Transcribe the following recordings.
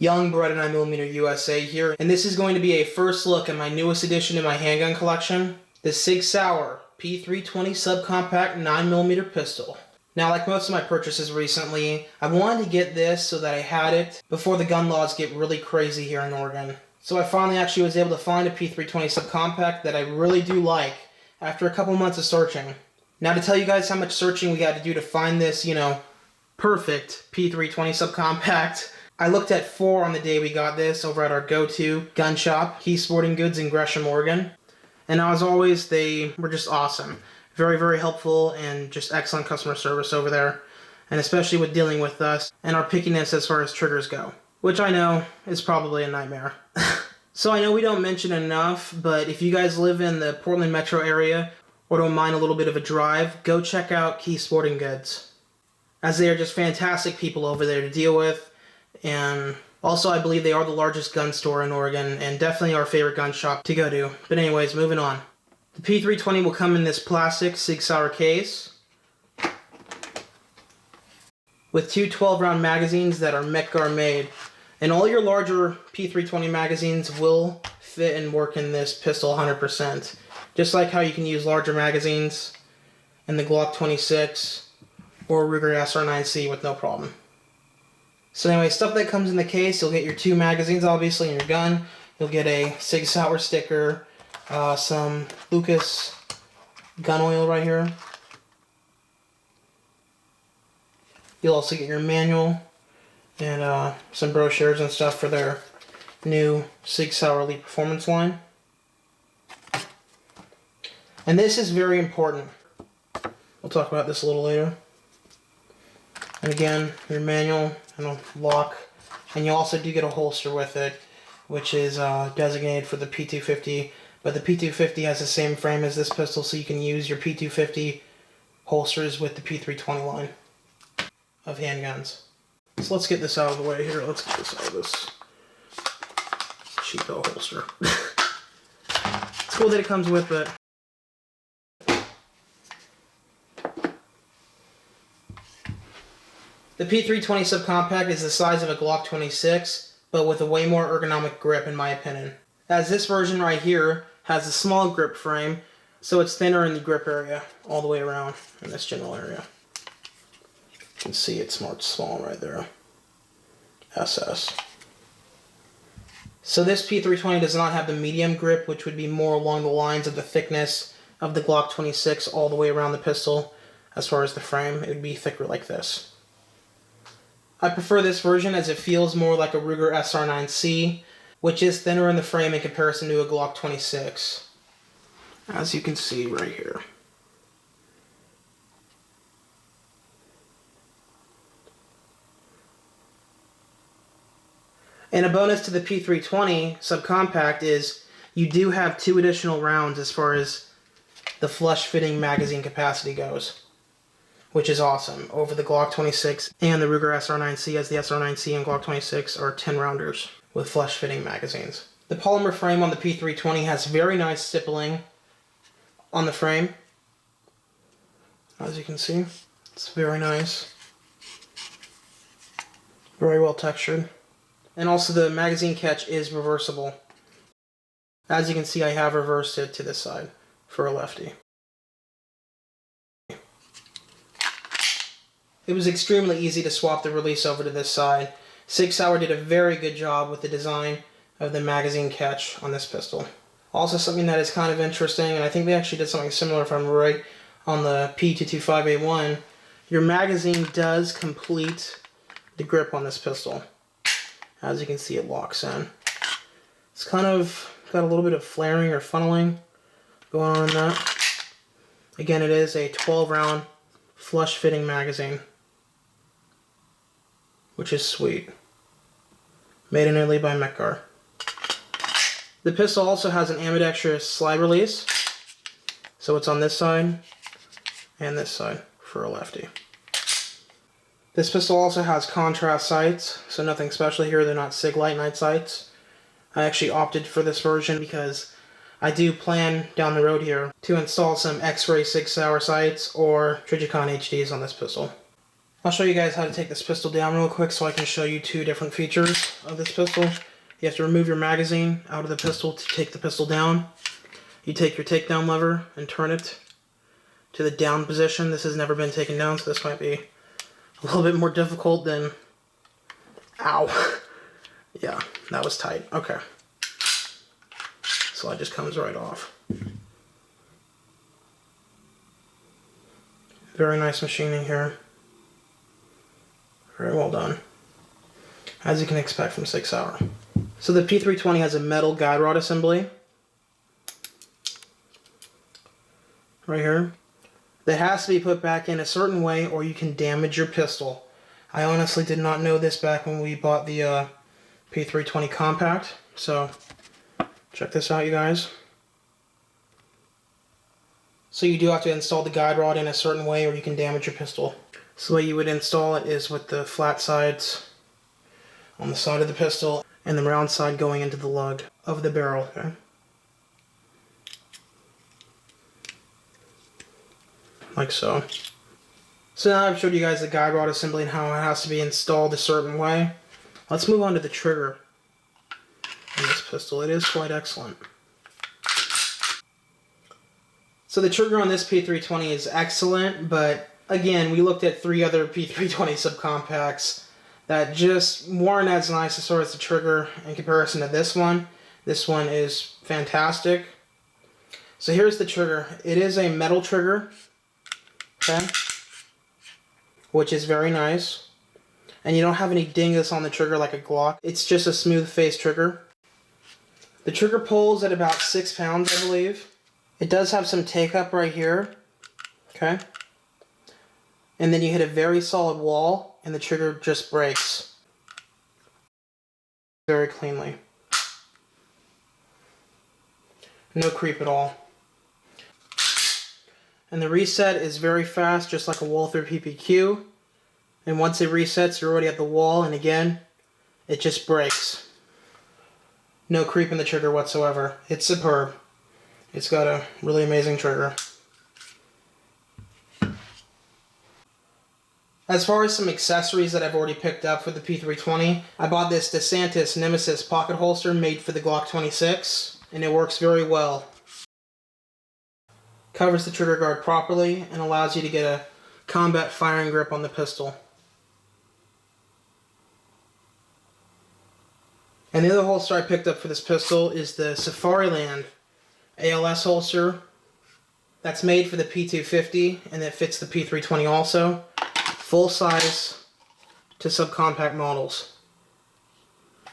Young Beretta 9mm USA here, and this is going to be a first look at my newest addition to my handgun collection, the SIG Sauer P320 Sub-Compact 9mm pistol. Now, like most of my purchases recently, I wanted to get this so that I had it before the gun laws get really crazy here in Oregon. So I finally actually was able to find a P320 Sub-Compact that I really do like after a couple months of searching. Now, to tell you guys how much searching we had to do to find this, perfect P320 Sub-Compact, I looked at 4 on the day we got this over at our go-to gun shop, Key Sporting Goods in Gresham, Oregon. And as always, they were just awesome. Very, very helpful and just excellent customer service over there. And especially with dealing with us and our pickiness as far as triggers go, which I know is probably a nightmare. So I know we don't mention it enough, but if you guys live in the Portland metro area or don't mind a little bit of a drive, go check out Key Sporting Goods, as they are just fantastic people over there to deal with. And also, I believe they are the largest gun store in Oregon and definitely our favorite gun shop to go to. But anyways, moving on. The P320 will come in this plastic SIG Sauer case with 2 12-round magazines that are Metgar made. And all your larger P320 magazines will fit and work in this pistol 100%. Just like how you can use larger magazines in the Glock 26 or Ruger SR9C with no problem. So anyway, stuff that comes in the case, you'll get your 2 magazines obviously in your gun. You'll get a SIG Sauer sticker, some Lucas gun oil right here. You'll also get your manual and some brochures and stuff for their new SIG Sauer Elite Performance line. And this is very important. We'll talk about this a little later. And again, your manual and a lock. And you also do get a holster with it, which is designated for the P250. But the P250 has the same frame as this pistol, so you can use your P250 holsters with the P320 line of handguns. So let's get this out of the way here. Let's get this out of this cheapo holster. It's cool that it comes with it. The P320 Sub-Compact is the size of a Glock 26, but with a way more ergonomic grip in my opinion. As this version right here has a small grip frame, so it's thinner in the grip area all the way around in this general area. You can see it's marked small right there. SS. So this P320 does not have the medium grip, which would be more along the lines of the thickness of the Glock 26 all the way around the pistol. As far as the frame, it would be thicker like this. I prefer this version as it feels more like a Ruger SR9C, which is thinner in the frame in comparison to a Glock 26, as you can see right here. And a bonus to the P320 Sub-Compact is you do have 2 additional rounds as far as the flush-fitting magazine capacity goes, which is awesome, over the Glock 26 and the Ruger SR9C, as the SR9C and Glock 26 are 10-rounders with flush-fitting magazines. The polymer frame on the P320 has very nice stippling on the frame. As you can see, it's very nice. Very well textured. And also the magazine catch is reversible. As you can see, I have reversed it to this side for a lefty. It was extremely easy to swap the release over to this side. SIG Sauer did a very good job with the design of the magazine catch on this pistol. Also something that is kind of interesting, and I think they actually did something similar if I'm right, on the P225A1, your magazine does complete the grip on this pistol. As you can see, it locks in. It's kind of got a little bit of flaring or funneling going on in that. Again, it is a 12-round flush-fitting magazine, which is sweet. Made in Italy by Metgar. The pistol also has an ambidextrous slide release, so it's on this side and this side for a lefty. This pistol also has contrast sights, so nothing special here. They're not SIG Light Night sights. I actually opted for this version because I do plan down the road here to install some X-ray SIG Sauer sights or Trijicon HDs on this pistol. I'll show you guys how to take this pistol down real quick so I can show you two different features of this pistol. You have to remove your magazine out of the pistol to take the pistol down. You take your takedown lever and turn it to the down position. This has never been taken down, so this might be a little bit more difficult than... Ow! Yeah, that was tight. Okay. So it just comes right off. Very nice machining here. Very well done. As you can expect from SIG Sauer. So the P320 has a metal guide rod assembly. Right here. That has to be put back in a certain way or you can damage your pistol. I honestly did not know this back when we bought the P320 Compact. So check this out, you guys. So you do have to install the guide rod in a certain way or you can damage your pistol. So the way you would install it is with the flat sides on the side of the pistol and the round side going into the lug of the barrel. Okay? Like so. So now I've showed you guys the guide rod assembly and how it has to be installed a certain way. Let's move on to the trigger on this pistol. It is quite excellent. So the trigger on this P320 is excellent, but again, we looked at 3 other P320 subcompacts that just weren't as nice as far as the trigger in comparison to this one. This one is fantastic. So here's the trigger. It is a metal trigger, okay, which is very nice. And you don't have any dingus on the trigger like a Glock. It's just a smooth face trigger. The trigger pulls at about 6 pounds, I believe. It does have some take up right here, okay? And then you hit a very solid wall and the trigger just breaks very cleanly. No creep at all. And the reset is very fast, just like a Walther PPQ. And once it resets, you're already at the wall, and again, it just breaks. No creep in the trigger whatsoever. It's superb. It's got a really amazing trigger. As far as some accessories that I've already picked up for the P320, I bought this DeSantis Nemesis pocket holster made for the Glock 26, and it works very well. Covers the trigger guard properly and allows you to get a combat firing grip on the pistol. And the other holster I picked up for this pistol is the Safariland ALS holster. That's made for the P250 and it fits the P320 also. Full size to subcompact models.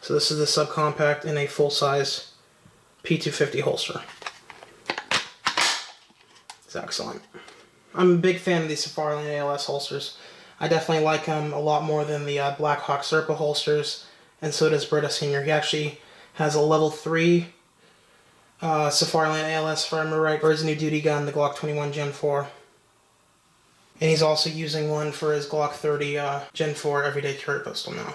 So this is the subcompact in a full size P250 holster. It's excellent. I'm a big fan of these Safariland ALS holsters. I definitely like them a lot more than the Black Hawk Serpa holsters, and so does Beretta Sr. He actually has a level 3 Safariland ALS, if I remember right, for his new duty gun, the Glock 21 Gen 4. And he's also using one for his Glock 30 Gen 4 everyday carry pistol now.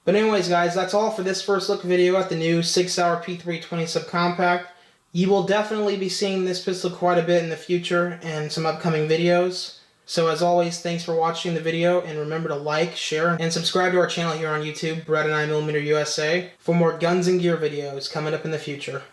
But anyways, guys, that's all for this first look video at the new SIG Sauer P320 Sub-Compact. You will definitely be seeing this pistol quite a bit in the future and some upcoming videos. So as always, thanks for watching the video, and remember to like, share, and subscribe to our channel here on YouTube, Beretta 9mm USA, for more guns and gear videos coming up in the future.